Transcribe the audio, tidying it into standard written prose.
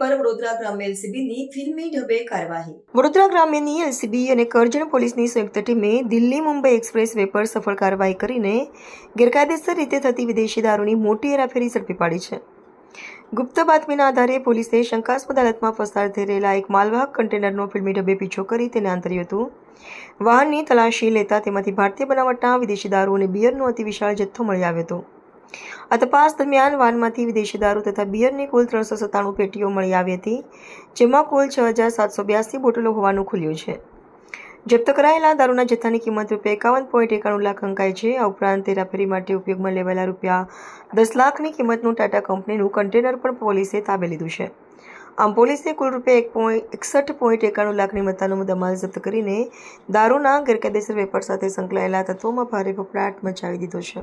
પર વડોદરા ગ્રામ્ય એલસીબીની ફિલ્મી ઢબે કાર્યવાહી. વડોદરા ગ્રામ્યની એલસીબી અને કરજણ પોલીસની સંયુક્ત ટીમે દિલ્હી મુંબઈ એક્સપ્રેસ વે પર સફળ કાર્યવાહી કરીને ગેરકાયદેસર રીતે થતી વિદેશી દારૂની મોટી હેરાફેરી ઝડપી પાડી છે. ગુપ્ત બાતમીના આધારે પોલીસે શંકાસ્પદ હાલતમાં પસાર થઈ રહેલા એક માલવાહક કન્ટેનરનો ફિલ્મી ઢબે પીછો કરી તેને આંતર્યું હતું. વાહનની તલાશી લેતા તેમાંથી ભારતીય બનાવટના વિદેશી દારૂ અને બિયરનો અતિ વિશાળ જથ્થો મળી આવ્યો હતો. આ તપાસ દરમિયાન વાહનમાંથી વિદેશી દારૂ તથા બિયરની કુલ 397 પેટીઓ મળી આવી હતી, જેમાં કુલ 6,782 બોટલો હોવાનું ખુલ્યું છે. જપ્ત કરાયેલા દારૂના જથ્થાની કિંમત ₹51.91 લાખ અંકાય છે. આ ઉપરાંત હેરાફેરી માટે ઉપયોગમાં લેવાયેલા ₹10 લાખની કિંમતનું ટાટા કંપનીનું કન્ટેનર પણ પોલીસે તાબે લીધું છે. આમ પોલીસે કુલ ₹61.91 લાખની મત્તાનો મુદ્દામાલ જપ્ત કરીને દારૂના ગેરકાયદેસર વેપાર સાથે સંકળાયેલા તત્વોમાં ભારે ફફડાટ મચાવી દીધો છે.